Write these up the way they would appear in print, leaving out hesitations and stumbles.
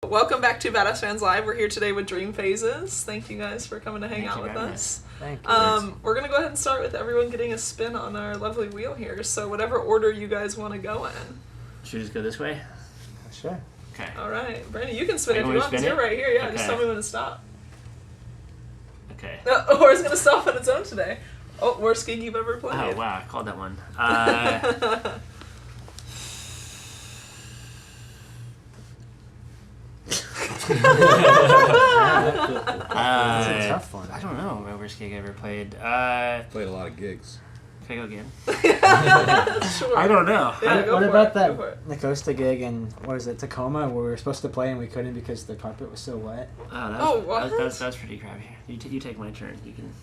Welcome back to Badass Fans Live. We're here today with Dream Phases. Thank you guys for coming to hang out with us. Thank you. We're going to go ahead and start with everyone getting a spin on our lovely wheel here. So whatever order you guys want to go in. Should we just go this way? Sure. Okay. All right. Brandon, you can spin Are if you you want want. me to You're spin it? right here. Yeah, Okay. just tell me when to stop. Okay. No, or it's going to stop on its own today. Oh, worst gig you've ever played. Oh, wow. I called that one. That's a tough one. I don't know my worst gig I ever played. Played a lot of gigs. Can I go again? Sure. I don't know. Yeah, go What for about it, go for it. that Nicosta gig in, what was it, Tacoma, where we were supposed to play and we couldn't because the carpet was so wet? Oh, what? that was pretty crappy. You take my turn. You can.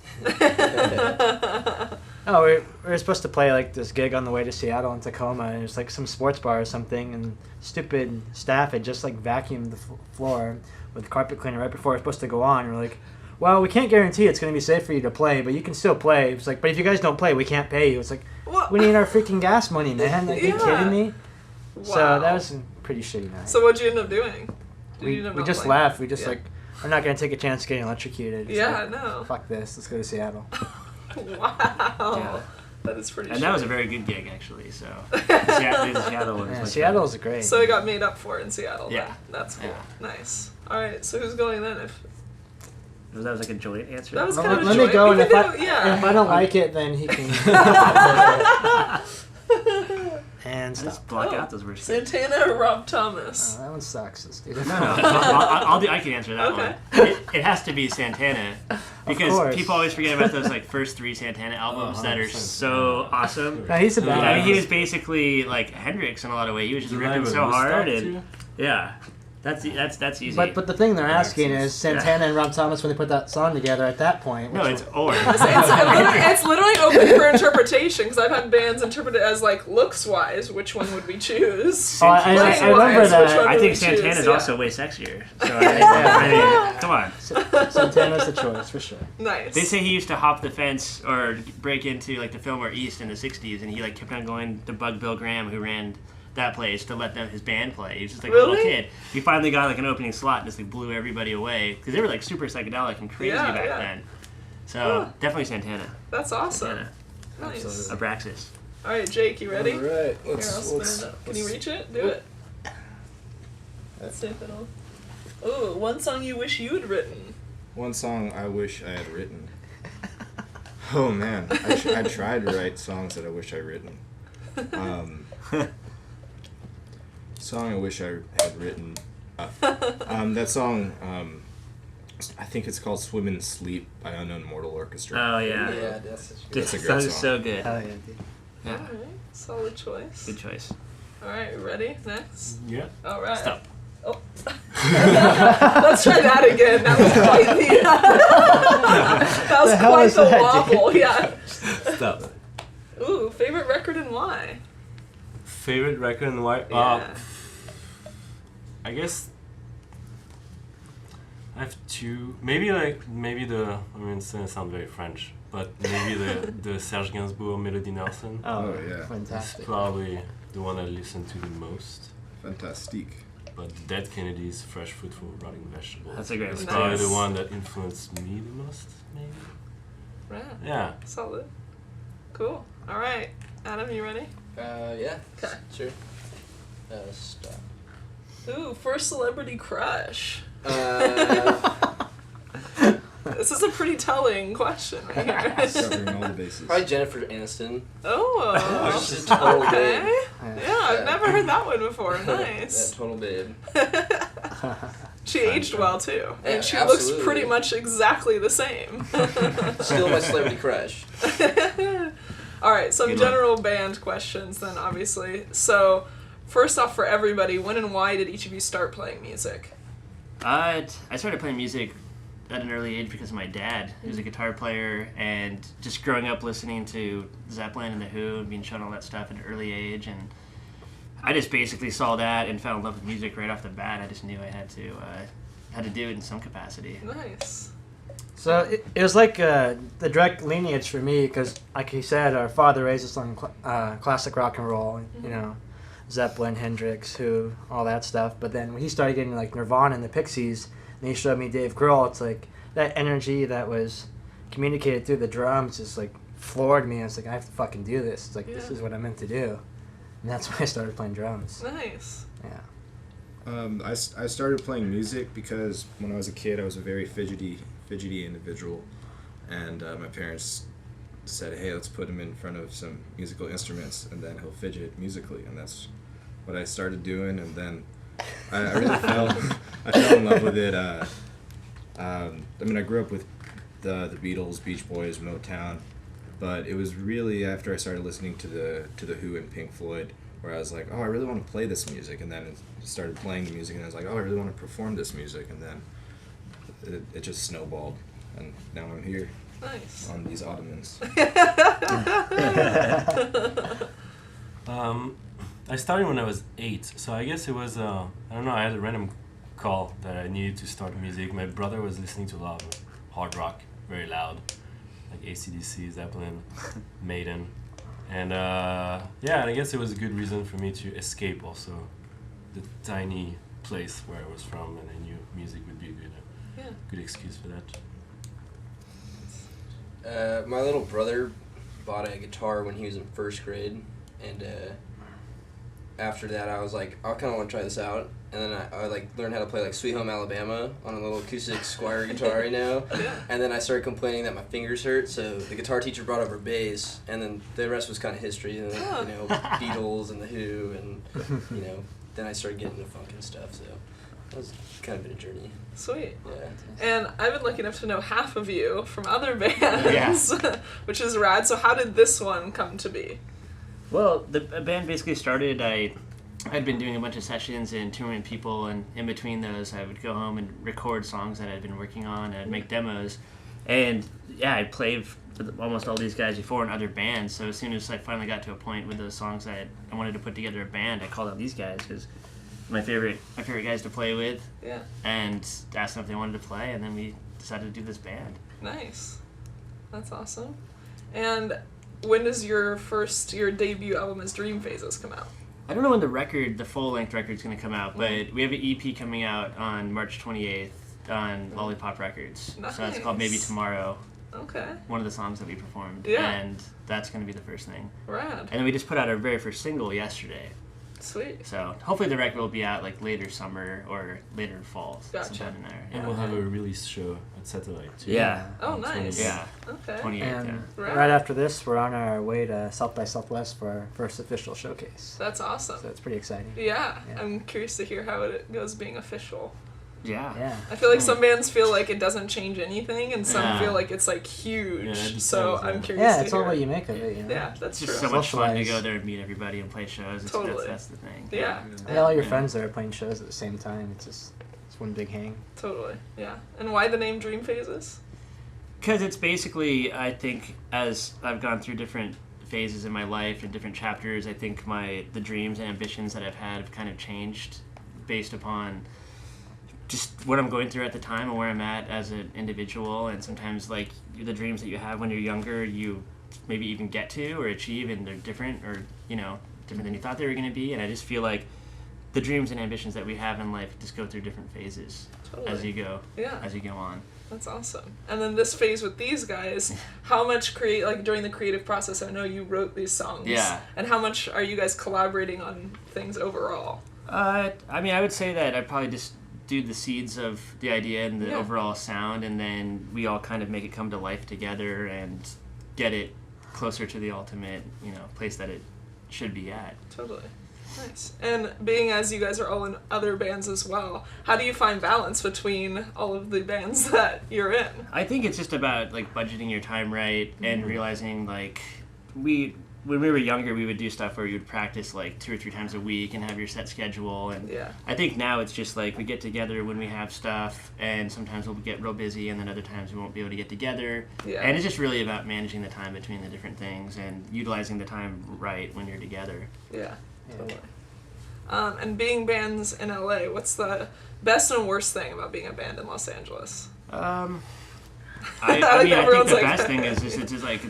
Oh, we were supposed to play like this gig on the way to Seattle in Tacoma, and it was like some sports bar or something, and stupid staff had just like vacuumed the floor with carpet cleaner right before it was supposed to go on. And we're like, well, we can't guarantee it's going to be safe for you to play, but you can still play. It's like, but if you guys don't play, we can't pay you. It's like, What? we need our freaking gas money, man. Are you Yeah. kidding me? Wow. So that was a pretty shitty night. So what'd you end up doing? Did you end up we not just playing? left. We just Yeah. like, we're not going to take a chance getting electrocuted. It's Yeah, like, no. fuck this. Let's go to Seattle. Wow. Yeah. That is pretty And that was a shitty. very good gig, actually. So the Seattle one was Yeah, much Seattle's great. So it got made up for in Seattle. Yeah. Then. That's cool. Yeah. Nice. All right. So who's going then? If better. That was like a joint answer. that was Well, kind of let a me joint. go, We and if can I, do- yeah. if I don't like it, then he can. And Just stop. block Oh. out those worst gigs. Santana or Rob Thomas? Oh, that one sucks. Let's do No, that. I'll do. I can answer that Okay. one. It has to be Santana because course. people always forget about those like first three Santana albums that are 100%. so awesome. No, he's a I bad. mean, he was basically like Hendrix in a lot of ways. He was just The ripping Live so at hard, Woodstock, and yeah, that's easy. But the thing they're asking is Axis. Santana and Rob Thomas when they put that song together at that point. no, which it's or. It's literally open for interpretation because I've had bands interpret it as like looks wise. Which one would we choose? Oh, I Looks remember wise, that. which one I would think we Santana's choose? Yeah. also way sexier. So I mean, come on. Santana's the choice for sure. Nice. They say he used to hop the fence or break into like the Fillmore East in the '60s, and he like kept on going to bug Bill Graham, who ran that place, to let his band play. He was just like a Really? little kid. He finally got like an opening slot and just like blew everybody away because they were like super psychedelic and crazy Yeah, back yeah. then. So Huh. definitely Santana. That's awesome. Santana. Nice. Absolutely. Abraxas. All right, Jake, you ready? All right, Here, I'll spin it up. Can you reach it? Do it. Let's see if it'll. Ooh, one song you wish you'd written. One song I wish I had written. Oh man, I tried to write songs that I wish I'd written. Song I wish I had written. That song, I think it's called "Swim in Sleep" by Unknown Mortal Orchestra. Oh yeah. Yeah, that's such a This That's a great song is song. so good. Hell yeah, dude. Yeah. All right, solid choice. Good choice. All right, ready? Next. Yeah. All right. Stop. Oh. Let's try that again. That was quite the. that was The hell quite is the that, wobble. dude? Yeah. Stop. Ooh, favorite record and why? Favorite record and why? Yeah. I guess I have two. Maybe the. I mean, it's gonna sound very French, but maybe the Serge Gainsbourg Melody Nelson. Oh, yeah. It's Fantastic. probably the one I listen to the most. Fantastique. But Dead Kennedys, Fresh Fruit for Rotting Vegetables. That's a great It's one. probably Nice. the one that influenced me the most. Maybe. Right. Yeah. Solid. Cool. All right. Adam, you ready? Yeah. Okay. Sure. Stop. Ooh, first celebrity crush. Probably This is a pretty telling question right here. Covering all the bases. Jennifer Aniston. Oh. She's a total Okay. babe. Yeah, I've Yeah. never heard that one before. Yeah, Nice. total babe. She aged well too, and Yeah, she looks absolutely. pretty much exactly the same. Still my celebrity crush. All right, some Good one. general band questions then, obviously. So, first off, for everybody, when and why did each of you start playing music? I started playing music at an early age because of my dad, who was a guitar player, and just growing up listening to Zeppelin and The Who and being shown all that stuff at an early age, and I just basically saw that and fell in love with music right off the bat. I just knew I had to do it in some capacity. Nice. So it was like the direct lineage for me because, like he said, our father raised us on classic rock and roll. You know, Zeppelin, Hendrix, Who, all that stuff. But then when he started getting like Nirvana and the Pixies, and he showed me Dave Grohl, it's like that energy that was communicated through the drums just like floored me. I was like, I have to fucking do this. It's like, this is what I'm meant to do. And that's when I started playing drums. Nice. Yeah. I started playing music because when I was a kid, I was a very fidgety individual, and my parents said, "Hey, let's put him in front of some musical instruments, and then he'll fidget musically." And that's what I started doing, and then I really I fell in love with it. I mean, I grew up with the Beatles, Beach Boys, Motown, but it was really after I started listening to the Who and Pink Floyd where I was like, oh, I really want to play this music, and then started playing the music, and I was like, oh, I really want to perform this music, and then it just snowballed, and now I'm here. Nice. On these ottomans. I started when I was 8, so I guess it was, I don't know, I had a random call that I needed to start music. My brother was listening to a lot of hard rock, very loud, like AC/DC, Zeppelin, Maiden. And yeah, I guess it was a good reason for me to escape also the tiny place where I was from, and I knew music would be a good excuse for that. My little brother bought a guitar when he was in first grade, and after that I was like, I kind of want to try this out, and then I like learned how to play like Sweet Home Alabama on a little acoustic Squire guitar, and then I started complaining that my fingers hurt, so the guitar teacher brought over bass, and then the rest was kind of history, and then, Beatles and the Who, and then I started getting into funk and stuff, so that was kind of been a journey. Sweet. Yeah. And I've been lucky enough to know half of you from other bands, which is rad. So how did this one come to be? Well, the band basically started, I'd been doing a bunch of sessions and touring with people, and in between those I would go home and record songs that I'd been working on, and I'd make demos. And yeah, I played with almost all these guys before in other bands, so as soon as I finally got to a point with those songs that I wanted to put together a band, I called out these guys because my favorite guys to play with, and asked them if they wanted to play, and then we decided to do this band. Nice. That's awesome. And when does your debut album as Dream Phases come out? I don't know when the full-length record's going to come out, but we have an EP coming out on March 28th on Lollipop Records. Nice. So it's called Maybe Tomorrow. Okay. One of the songs that we performed. Yeah. And that's going to be the first thing. Rad. And then we just put out our very first single yesterday. Sweet. So hopefully the record will be out like later summer or later fall. Gotcha. Sometime in there. And we'll have a release show at Satellite too. Yeah. Oh, nice. Yeah. Okay. 28th, And Right. right after this, we're on our way to South by Southwest for our first official showcase. That's awesome. So it's pretty exciting. Yeah. Yeah. I'm curious to hear how it goes being official. Yeah. Yeah. I feel like some bands feel like it doesn't change anything, and some Yeah. feel like it's like huge. Yeah, it depends, so yeah. I'm curious Yeah, to it's hear. all what you make of it, you know? Yeah, that's It's true. just so much fun to Socialize. go there and meet everybody and play shows. Totally. That's the thing. Yeah. And all your Yeah. friends that are playing shows at the same time. It's one big hang. Totally. Yeah. And why the name Dream Phases? Because it's basically, I think, as I've gone through different phases in my life and different chapters, I think the dreams and ambitions that I've had have kind of changed based upon just what I'm going through at the time and where I'm at as an individual. And sometimes, like, the dreams that you have when you're younger, you maybe even get to or achieve, and they're different or, different than you thought they were going to be. And I just feel like the dreams and ambitions that we have in life just go through different phases as you go on. That's awesome. And then this phase with these guys, how much during the creative process, I know you wrote these songs. Yeah. And how much are you guys collaborating on things overall? I would say that I probably just do the seeds of the idea and the overall sound, and then we all kind of make it come to life together and get it closer to the ultimate, place that it should be at. Totally. Nice. And being as you guys are all in other bands as well, how do you find balance between all of the bands that you're in? I think it's just about like budgeting your time right and realizing like when we were younger, we would do stuff where you would practice like 2 or 3 times a week and have your set schedule. And I think now it's just like we get together when we have stuff, and sometimes we'll get real busy, and then other times we won't be able to get together. Yeah. And it's just really about managing the time between the different things and utilizing the time right when you're together. Yeah. Totally. And being bands in LA, what's the best and worst thing about being a band in Los Angeles? I Like think everyone's the like- best thing is just it's just like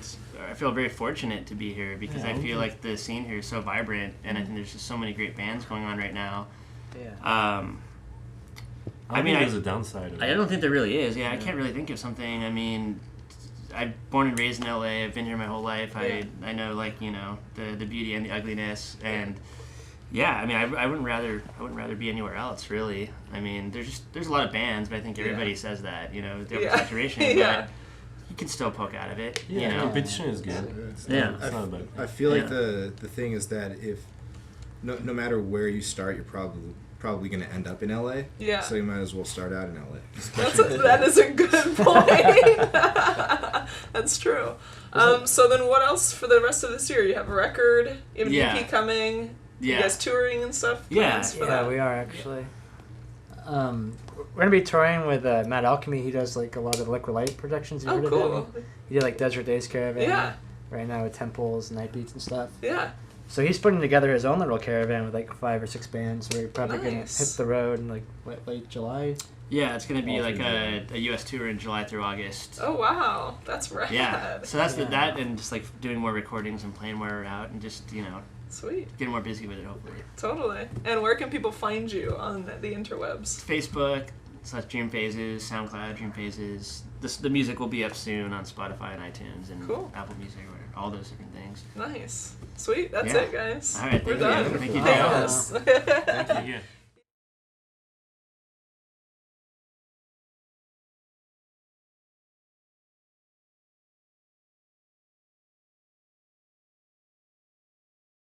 I feel very fortunate to be here because Yeah, I feel mhm. like the scene here is so vibrant, and I think there's just so many great bands going on right now. Yeah. I mean, think there's a downside of it. I don't think there really is. Yeah, I Yeah. can't really think of something. I mean, I'm born and raised in LA. I've been here my whole life. Yeah. I know, like, you know, the beauty and the ugliness, and yeah, I mean, I wouldn't rather be anywhere else, really. I mean, there's a lot of bands, but I think everybody says that, you know, the Yeah. oversaturation. Yeah. But you can still poke out of it. Yeah, You know. competition is good. Yeah. It's not bad. I feel like Yeah. the thing is that if no matter where you start, you're probably going to end up in LA. Yeah. So you might as well start out in LA. That is a good point. That's true. So then what else for the rest of this year? You have a record, you have an Yeah. EP coming, you Yeah. guys touring and stuff? Yeah. Plans for Yeah, that? we are actually. We're gonna be touring with Matt Alchemy. He does like a lot of Liquid Light productions. You Oh, heard of cool. him? He did like Desert Days Caravan. Yeah. Right now with Temples, Night Beats, and stuff. Yeah. So he's putting together his own little caravan with like 5 or 6 bands. We're probably gonna Nice. hit the road in like late July. Yeah, it's gonna be All like through a U.S. tour in July through August. Oh, wow. That's rad. Yeah, so that's Yeah. that, and just like doing more recordings and playing more we're out, and just Sweet. getting more busy with it. Hopefully, Totally. And where can people find you on the interwebs? Facebook / Dream Phases, SoundCloud Dream Phases. The music will be up soon on Spotify and iTunes and Cool. Apple Music, or all those different things. Nice. Sweet. That's Yeah. it, guys. All right, We're thank done. you. Thank you, Thank Dale. us. Thank you.